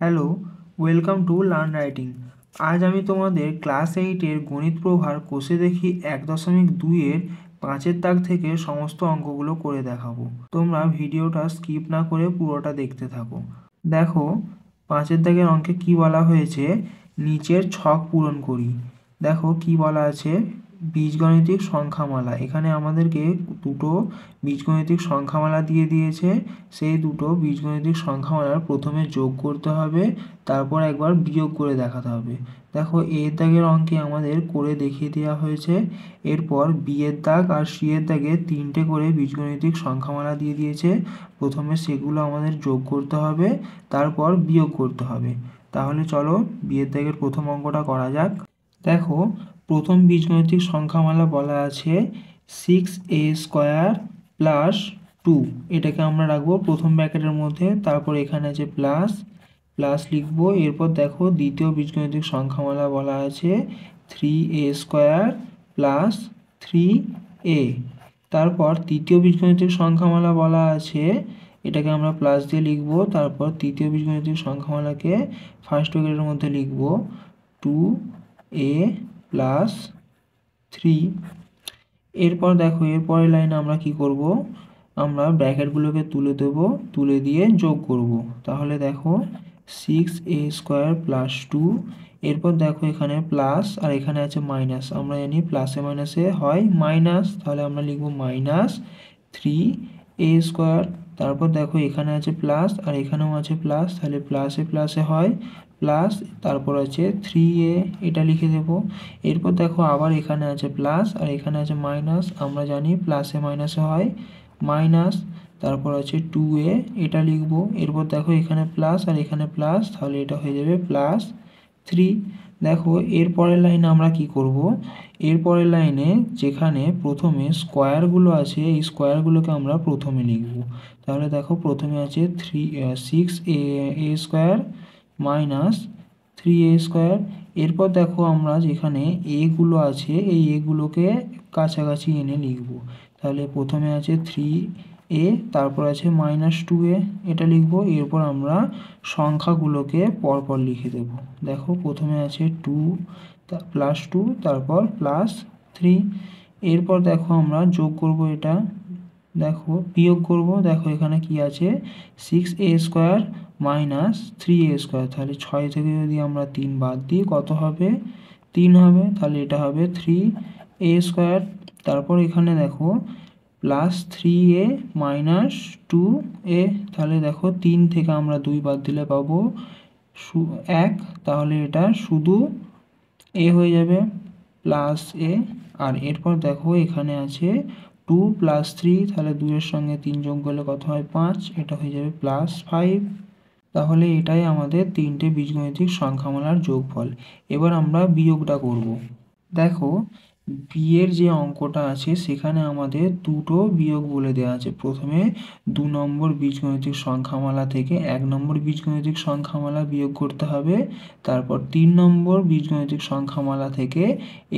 Hello, welcome to learn writing. আজ আমি তোমাদের ক্লাস 8-এর গণিত প্রভার কোষে দেখি 1.2-এর 5-এর দাগ থেকে সমস্ত অঙ্কগুলো করে দেখাবো। তোমরা ভিডিওটা স্কিপ না করে পুরোটা দেখতে থাকো। দেখো 5-এর দাগের অঙ্কে কি বলা হয়েছে, নিচের ছক পূরণ করি। দেখো কি বলা আছে, বীজগণিতিক সংখ্যামালা। এখানে আমাদেরকে দুটো বীজগণিতিক সংখ্যামালা দিয়ে দিয়েছে। সেই দুটো বীজগণিতিক সংখ্যামালার প্রথমে যোগ করতে হবে, তারপর একবার বিয়োগ করে দেখাতে হবে। দেখো এর দাগের অঙ্কে আমাদের করে দেখিয়ে দেওয়া হয়েছে। এরপর বি এর দাগ আর সি এর দাগে তিনটে করে বীজগণিতিক সংখ্যামালা দিয়ে দিয়েছে। প্রথমে সেগুলো আমাদের যোগ করতে হবে, তারপর বিয়োগ করতে হবে। তাহলে চলো বি এর দাগের প্রথম অঙ্কটা করা যাক। দেখো প্রথম বীজগণিতিক সংখ্যামালা বলা আছে 6a² + 2। এটাকে আমরা রাখবো প্রথম ব্র্যাকেটের মধ্যে, তারপর এখানে আছে প্লাস প্লাস লিখবো। এরপর দেখো দ্বিতীয় বীজগণিতিক সংখ্যামালা বলা আছে 3a² + 3a। তারপর তৃতীয় বীজগণিতিক সংখ্যামালা বলা আছে, এটাকে আমরা প্লাস দিয়ে লিখবো। তারপর তৃতীয় বীজগণিতিক সংখ্যামালাকে ফার্স্ট ব্র্যাকেটের মধ্যে লিখবো 2a + 3। এরপর দেখো এরপরের লাইনে আমরা কি করব, আমরা ব্র্যাকেটগুলোকে তুলে দেব, তুলে দিয়ে যোগ করব। তাহলে দেখো 6a² + 2। এরপর দেখো এখানে প্লাস আর এখানে আছে মাইনাস। আমরা জানি প্লাসে মাইনাসে হয় মাইনাস, তাহলে আমরা লিখব -3a²। তারপর দেখো এখানে আছে প্লাস আর এখানেও আছে প্লাস, তাহলে প্লাসে প্লাসে হয় প্লাস, তারপর আছে 3a, এটা লিখে দেব। এরপর দেখো আবার এখানে আছে প্লাস আর এখানে আছে মাইনাস। আমরা জানি প্লাসে মাইনাসে হয় মাইনাস, তারপর আছে 2a, এটা লিখব। এরপর দেখো এখানে প্লাস আর এখানে প্লাস, তাহলে এটা হয়ে যাবে +3। দেখো এরপরের লাইনে আমরা কি করব, এরপরের লাইনে যেখানে প্রথমে স্কোয়ারগুলো আছে এই স্কোয়ারগুলোকে আমরা প্রথমে লিখব। তাহলে দেখো প্রথমে আছে 6a² - 3a²। এরপর দেখো আমরা যেখানে এগুলো আছে এই এগুলোকে কাছাকাছি এনে লিখব। তাহলে প্রথমে আছে 3a, তারপর আছে -2a, এটা লিখব। এরপর আমরা সংখ্যাগুলোকে পরপর লিখে দেব। দেখো প্রথমে আছে 2 +2, তারপর +3। এরপর দেখো আমরা যোগ করব, এটা দেখো বিয়োগ করব। দেখো এখানে কি আছে 6a² - 3a²। তাহলে 6 থেকে যদি আমরা 3 বাদ দিই কত হবে, 3 হবে। তাহলে এটা হবে 3a²। তারপর এখানে দেখো +3a - 2a। তাহলে দেখো 3 থেকে আমরা 2 বাদ দিলে পাবো 1, তাহলে এটা শুধু a হয়ে যাবে +a। আর এরপর দেখো এখানে আছে 2 + 3, তাহলে 2 এর সঙ্গে 3 যোগ করলে কত হয় 5, এটা হয়ে যাবে +5। তাহলে এটাই আমাদের তিনটে বীজগণিতিক সংখ্যামালার যোগফল। এবার আমরা বিয়োগটা করব। দেখো বিয়ের যে অঙ্কটা আছে সেখানে আমাদের দুটো বিয়োগ বলে দেওয়া আছে। প্রথমে 2 নম্বর বীজগণিতিক সংখ্যামালা থেকে 1 নম্বর বীজগণিতিক সংখ্যামালা বিয়োগ করতে হবে। তারপর 3 নম্বর বীজগণিতিক সংখ্যামালা থেকে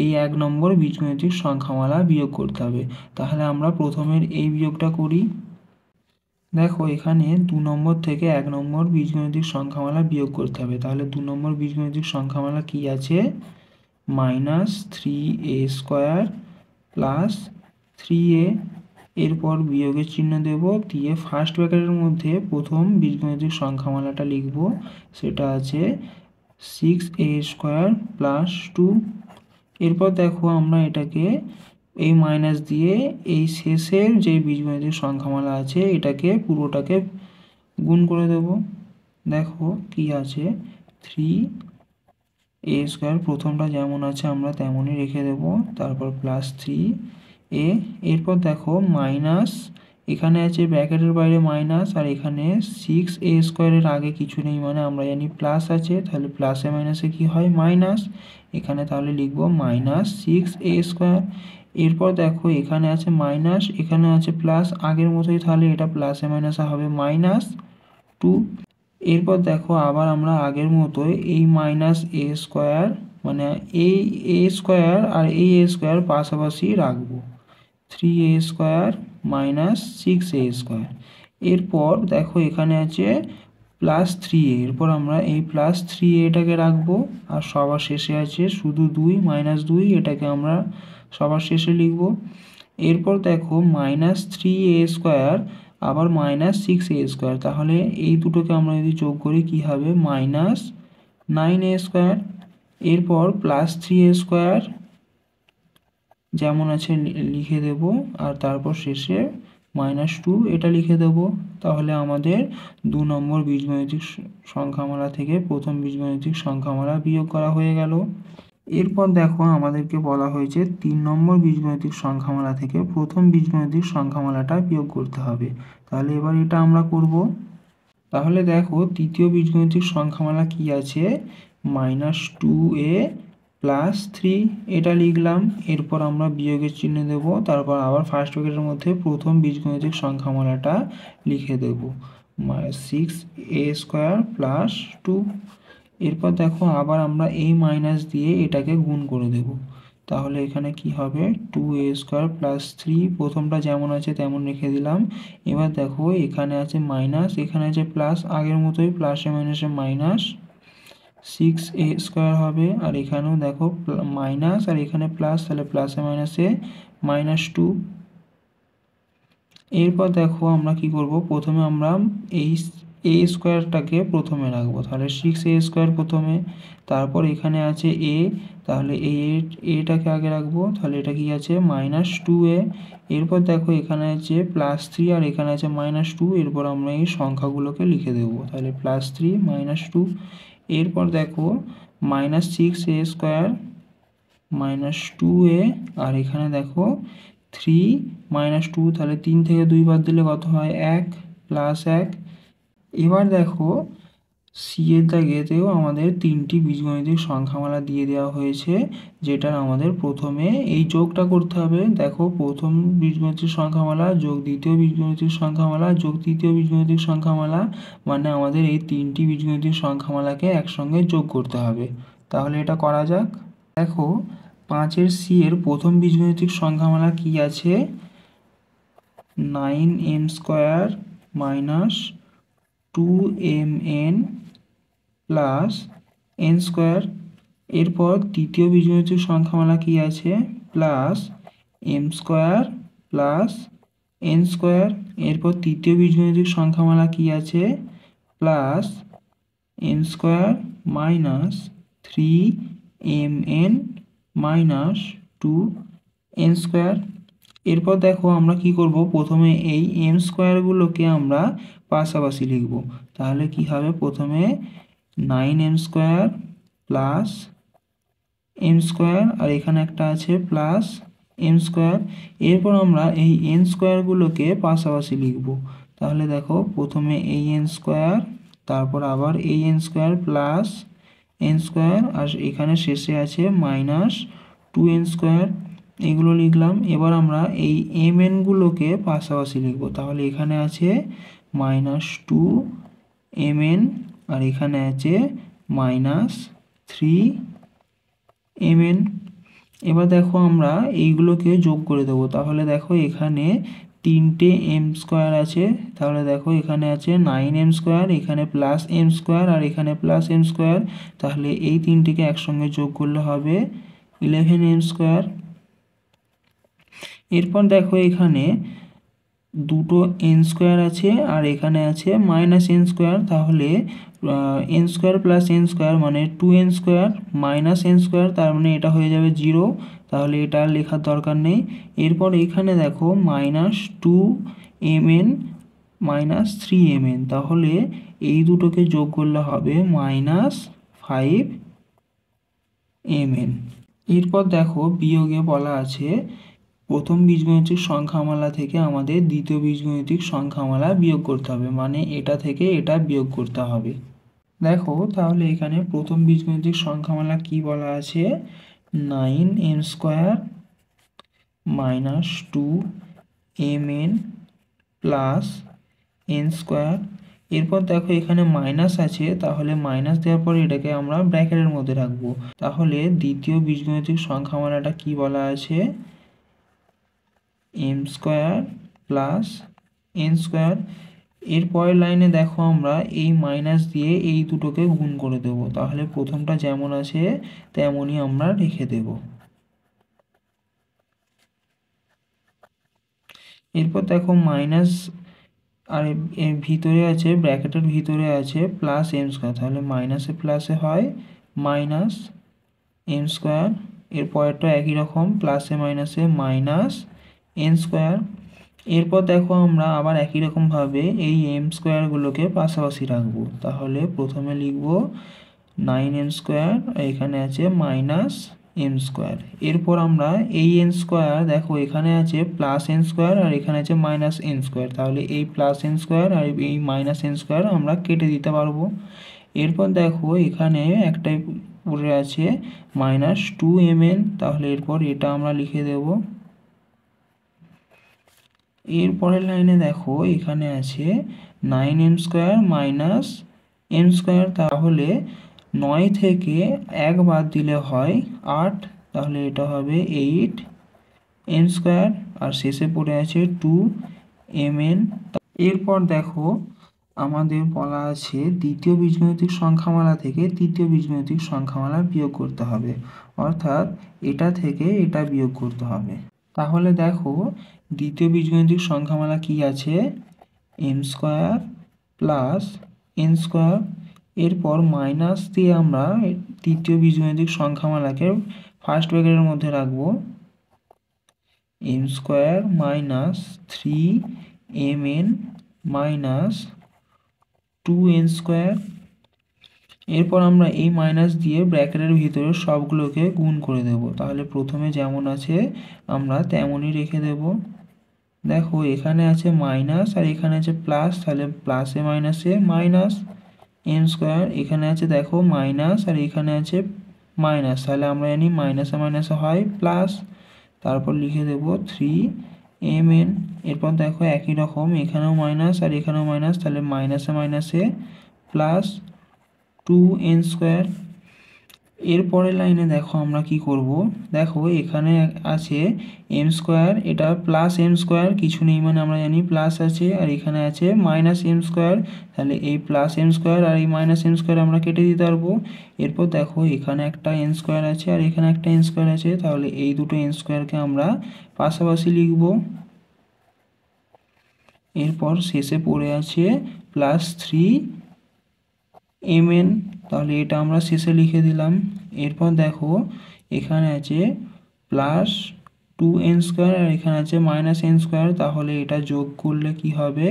এই 1 নম্বর বীজগণিতিক সংখ্যামালা বিয়োগ করতে হবে। তাহলে আমরা প্রথমের এই বিয়োগটা করি। দেখো এখানে 2 নম্বর থেকে 1 নম্বর বীজগণিতিক সংখ্যামালা বিয়োগ করতে হবে। তাহলে 2 নম্বর বীজগণিতিক সংখ্যামালা কি আছে, -3a² + 3a। এরপর বিয়োগের চিহ্ন দেব, দিয়ে ফার্স্ট ব্র্যাকেটের মধ্যে প্রথম বীজগণিতিক সংখ্যামালাটা লিখব, সেটা আছে 6a² + 2। এরপর দেখো আমরা এটাকে এই মাইনাস দিয়ে এই শেষের যে বীজগণিতিক সংখ্যামালা আছে এটাকে পুরোটাকে গুণ করে দেব। দেখো কি আছে 3a², প্রথমটা যেমন আছে আমরা তেমনই রেখে দেব, তারপর +3a। এরপর দেখো মাইনাস, এখানে আছে ব্র্যাকেটের বাইরে মাইনাস, আর এখানে 6a² এর আগে কিছু নেই, মানে আমরা জানি প্লাস আছে, তাহলে প্লাসে মাইনাসে কি হয় মাইনাস। এখানে তাহলে লিখব -6a²। এরপর দেখো এখানে আছে মাইনাস, এখানে আছে প্লাস, আগের মতোই, তাহলে এটা প্লাসে মাইনাসে হবে -2। এরপর দেখো আবার আমরা আগের মতোই এই -a², মানে এই a² আর এই a² পাশাপাশি রাখবো, 3a² - 6a²। এরপর দেখো এখানে আছে প্লাস 3a, এরপর আমরা এই প্লাস 3a এটাকে রাখবো, আর সবার শেষে আছে শুধু 2 -2, এটাকে আমরা সবার শেষে লিখব। এরপর দেখো -3a² আবার -6a², তাহলে এই দুটোকে আমরা যদি যোগ করি কি হবে, -9a²। এরপর +3a² যেমন আছে লিখে দেব, আর তারপর শেষে -2 এটা লিখে দেব। তাহলে আমাদের 2 নম্বর বীজগণিতিক সংখ্যামালা থেকে প্রথম বীজগণিতিক সংখ্যামালা বিয়োগ করা হয়ে গেল। এরপর দেখো আমাদেরকে বলা হয়েছে 3 নম্বর বীজগণিতিক সংখ্যামালা থেকে প্রথম বীজগণিতিক সংখ্যামালাটা বিয়োগ করতে হবে। তাহলে এবার এটা আমরা করব। তাহলে দেখো তৃতীয় বীজগণিতিক সংখ্যামালা কি আছে, -2a + 3 এটা লিখলাম। এরপর আমরা বিয়োগের চিহ্ন দেব, তারপর আবার ফার্স্ট ব্র্যাকেটের মধ্যে প্রথম বীজগণিতিক সংখ্যামালাটা লিখে দেব, 6a² + 2। এরপর দেখো আবার আমরা এই মাইনাস দিয়ে এটাকে গুণ করে দেব। তাহলে এখানে কি হবে, 2a² + 3, প্রথমটা যেমন আছে তেমন রেখে দিলাম। এবার দেখো এখানে আছে মাইনাস, এখানে আছে প্লাস, আগের মতোই প্লাসে মাইনাসে মাইনাস 6a² হবে। আর এখানেও দেখো মাইনাস, আর এখানে প্লাস, তাহলে প্লাসে মাইনাসে -2। এরপর দেখো আমরা কি করব, প্রথমে আমরা এই a²টাকে প্রথমে রাখবো, তাহলে 6a² প্রথমে। তারপর এখানে আছে a, তাহলে এটাকে আগে রাখবো, তাহলে এটা কি আছে -2a। এরপর দেখো এখানে আছে +3 আর এখানে আছে -2, এরপর আমরা এই সংখ্যাগুলোকে লিখে দেব, তাহলে +3 -2। এরপর দেখো -6a² -2a, আর এখানে দেখো 3 -2, তাহলে 3 থেকে 2 বাদ দিলে কত হয়, 1 + 1। এবার দেখো সি এর দাগেতেও আমাদের 3টি বীজগণিতিক সংখ্যামালা দিয়ে দেওয়া হয়েছে, যেটার আমাদের প্রথমে এই যোগটা করতে হবে। দেখো প্রথম বীজগণিতিক সংখ্যামালা যোগ দ্বিতীয় বীজগণিতিক সংখ্যামালা যোগ তৃতীয় বীজগণিতিক সংখ্যামালা, মানে আমাদের এই 3টি বীজগণিতিক সংখ্যামালাকে একসঙ্গে যোগ করতে হবে। তাহলে এটা করা যাক। দেখো 5-এর সি এর প্রথম বীজগণিতিক সংখ্যামালা কি আছে, 9m² - 2mn + n²। এরপর তৃতীয় বীজগণিতিক সংখ্যামালা কি আছে, +m² + n²। এরপর তৃতীয় বীজগণিতিক সংখ্যামালা কি আছে, +n² - 3mn - 2n²। এরপর দেখো আমরা কি করব, প্রথমে এই m² গুলোকে আমরা পাশাপাশি লিখব। তাহলে কি হবে, প্রথমে 9m² + m², আর এখানে একটা আছে +m²। এরপর আমরা এই n² গুলোকে পাশাপাশি লিখব। তাহলে দেখো প্রথমে এই n², তারপর আবার এই n² +n², আর এখানে শেষে আছে -2n², এগুলো লিখলাম। এবার আমরা এই mn গুলোকে পাশাপাশি লিখব। তাহলে এখানে আছে -2mn, আর এখানে আছে -3mn। এবার দেখো আমরা এইগুলোকে যোগ করে দেবো। তাহলে দেখো এখানে 3টে m² আছে, তাহলে দেখো এখানে আছে 9m², এখানে +m², আর এখানে +m², তাহলে এই তিনটিকে একসঙ্গে যোগ করলে হবে 11m²। এরপর দেখো এখানে দুটো n² আছে, আর এখানে আছে -n², তাহলে n² + n² মানে 2n² -n², তার মানে এটা হয়ে যাবে 0, তাহলে এটা আর লেখার দরকার নেই। এরপর এখানে দেখো -2mn - 3mn, তাহলে এই দুটোকে যোগ করলে হবে -5mn। এরপর দেখো বিয়োগে বলা আছে প্রথম বীজগণিতিক সংখ্যামালা থেকে আমাদের দ্বিতীয় বীজগণিতিক সংখ্যামালা বিয়োগ করতে হবে, মানে এটা থেকে এটা বিয়োগ করতে হবে। দেখো তাহলে এখানে প্রথম বীজগণিতিক সংখ্যামালা কি বলা আছে, 9m² - 2mn + n²। এরপর দেখো এখানে মাইনাস আছে, তাহলে মাইনাস দেওয়ার পরে এটাকে আমরা ব্র্যাকেটের মধ্যে রাখবো। তাহলে দ্বিতীয় বীজগণিতিক সংখ্যামালাটা কি বলা আছে, m² + n²। এর পরের লাইনে দেখো আমরা এই মাইনাস দিয়ে এই দুটোকে গুণ করে দেব, তাহলে প্রথমটা যেমন আছে তেমনই আমরা রেখে দেব। এরপর দেখো মাইনাস আর এর ভিতরে আছে, ব্র্যাকেটের ভিতরে আছে প্লাস এম স্কোয়ার, তাহলে মাইনাসে প্লাসে হয় মাইনাস এম স্কোয়ার। এর পরেরটা একই রকম, প্লাসে মাইনাসে মাইনাস এন স্কোয়ার। এরপর দেখো আমরা আবার একই রকমভাবে এই এম স্কোয়ারগুলোকে পাশাপাশি রাখবো, তাহলে প্রথমে লিখব 9m স্কোয়ার, এখানে আছে মাইনাস এম স্কোয়ার। এরপর আমরা এই এন স্কোয়ার দেখো এখানে আছে প্লাস এন স্কোয়ার আর এখানে আছে মাইনাস এন স্কোয়ার, তাহলে এই প্লাস এন স্কোয়ার আর এই মাইনাস এন স্কোয়ার আমরা কেটে দিতে পারবো। এরপর দেখো এখানে একটাই পড়ে আছে মাইনাস 2mn, তাহলে এরপর এটা আমরা লিখে দেব। এরপরের লাইনে দেখো এখানে আছে 9m square minus M square, তাহলে 9 থেকে 1 বাদ দিলে হয় 8, তাহলে এটা হবে 8m স্কোয়ার আর শেষে পড়ে আছে 2mn। এরপর দেখো আমাদের বলা আছে দ্বিতীয় বীজগণিতিক সংখ্যামালা থেকে তৃতীয় বীজগণিতিক সংখ্যামালা বিয়োগ করতে হবে, অর্থাৎ এটা থেকে এটা বিয়োগ করতে হবে। তাহলে দেখো দ্বিতীয় বীজগণিতিক সংখ্যামালা কি আছে, M square plus N square. এরপর মাইনাস দিয়ে আমরা তৃতীয় বীজগণিতিক সংখ্যামালাকে ফার্স্ট ব্র্যাকেটের মধ্যে রাখবো, M square minus 3mn minus 2n square. এরপর আমরা এই মাইনাস দিয়ে ব্র্যাকেটের ভিতরে সবগুলোকে গুণ করে দেব, তাহলে প্রথমে যেমন আছে আমরা তেমনই রেখে দেব। দেখো এখানে আছে মাইনাস আর এখানে আছে প্লাস, তাহলে প্লাসে মাইনাসে মাইনাস এম স্কোয়ার। এখানে আছে দেখো মাইনাস আর এখানে আছে মাইনাস, তাহলে আমরা জানি মাইনাসে মাইনাসে হয় প্লাস, তারপর লিখে দেব 3mn। এরপর দেখো একই রকম এখানেও মাইনাস আর এখানেও মাইনাস, তাহলে মাইনাসে মাইনাসে প্লাস 2n স্কোয়ার। এরপরের লাইনে দেখো আমরা কি করব, দেখো এখানে আছে এম স্কোয়ার, এটা প্লাস এম স্কোয়ার কিছু নেই মানে আমরা জানি প্লাস আছে, আর এখানে আছে মাইনাস এম স্কোয়ার, তাহলে এই প্লাস এম স্কোয়ার আর এই মাইনাস এম স্কোয়ার আমরা কেটে দিতে পারবো। এরপর দেখো এখানে একটা এন স্কোয়ার আছে আর এখানে একটা এন স্কোয়ার আছে, তাহলে এই দুটো এন স্কোয়ারকে আমরা পাশাপাশি লিখব। এরপর শেষে পড়ে আছে প্লাস 3mn, তাহলে এটা আমরা শেষে লিখে দিলাম। এরপর দেখো এখানে আছে প্লাস 2n স্কোয়ার আর এখানে আছে মাইনাস এন স্কোয়ার, তাহলে এটা যোগ করলে কি হবে,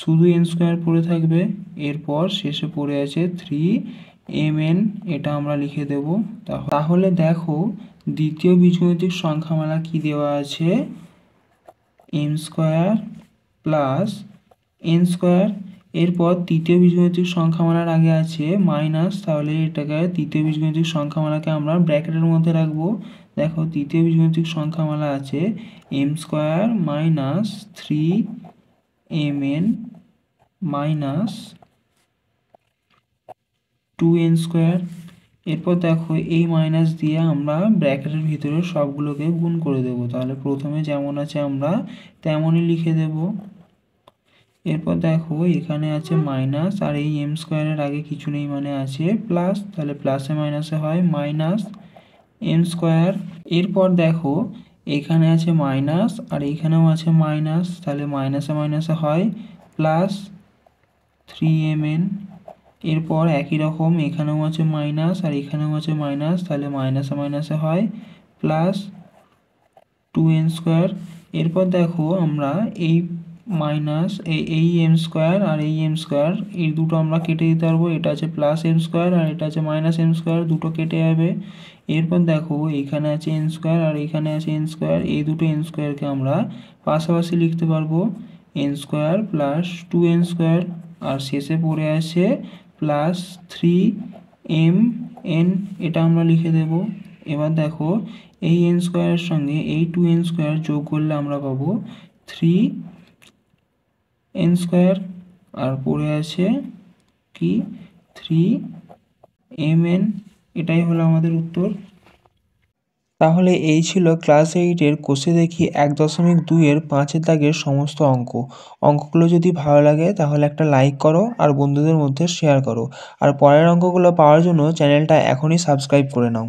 শুধু এন স্কোয়ার পড়ে থাকবে। এরপর শেষে পড়ে আছে 3mn, এটা আমরা লিখে দেব। তাহলে দেখো দ্বিতীয় বীজগণিতিক সংখ্যামালা কি দেওয়া আছে, M square plus N square. এরপর তৃতীয় বীজগণিতিক সংখ্যামালার আগে আছে মাইনাস, তাহলে এটাকে তৃতীয় বীজগণিতিক সংখ্যামালাকে আমরা ব্র্যাকেটের মধ্যে রাখবো। দেখো তৃতীয় বীজগণিতিক সংখ্যামালা আছে M square minus 3mn minus 2n square. এরপর দেখো এই মাইনাস দিয়ে আমরা ব্র্যাকেটের ভিতরে সবগুলোকে গুণ করে দেব, তাহলে প্রথমে যেমন আছে আমরা তেমনই লিখে দেব। এরপর দেখো এখানে আছে মাইনাস আর এই এম স্কোয়ারের আগে কিছু নেই মানে আছে প্লাস, তাহলে প্লাসে মাইনাসে হয় মাইনাস এম স্কোয়ার। এরপর দেখো এখানে আছে মাইনাস আর এইখানেও আছে মাইনাস, তাহলে মাইনাসে মাইনাসে হয় প্লাস 3mn। এরপর একই রকম এখানেও আছে মাইনাস আর এখানেও আছে মাইনাস, তাহলে মাইনাসে মাইনাসে হয় প্লাস 2n স্কোয়ার। এরপর দেখো আমরা এই মাইনাস এই এম স্কোয়ার আর এই এম স্কোয়ার এই দুটো আমরা কেটে দিতে পারবো, এটা আছে প্লাস এম স্কোয়ার আর এটা আছে মাইনাস এম স্কোয়ার, দুটো কেটে যাবে। এরপর দেখো এখানে আছে এন স্কোয়ার আর এখানে আছে এন স্কোয়ার, এই দুটো এন স্কোয়ারকে আমরা পাশাপাশি লিখতে পারবো, n square plus 2n square, আর শেষে পড়ে আছে প্লাস 3mn, এটা আমরা লিখে দেব। এবার দেখো এই এন স্কোয়ারের সঙ্গে এই 2n স্কোয়ার যোগ করলে আমরা পাবো 3n স্কোয়ার, আর পড়ে আছে কি 3mn, এটাই হলো আমাদের উত্তর। তাহলে এই ছিল ক্লাস 8-এর কোষে দেখি 1.2-এর 5-এর দাগের সমস্ত অঙ্ক। অঙ্কগুলো যদি ভালো লাগে তাহলে একটা লাইক করো আর বন্ধুদের মধ্যে শেয়ার করো। আর পরের অঙ্কগুলো পাওয়ার জন্য চ্যানেলটা এখনই সাবস্ক্রাইব করে নাও।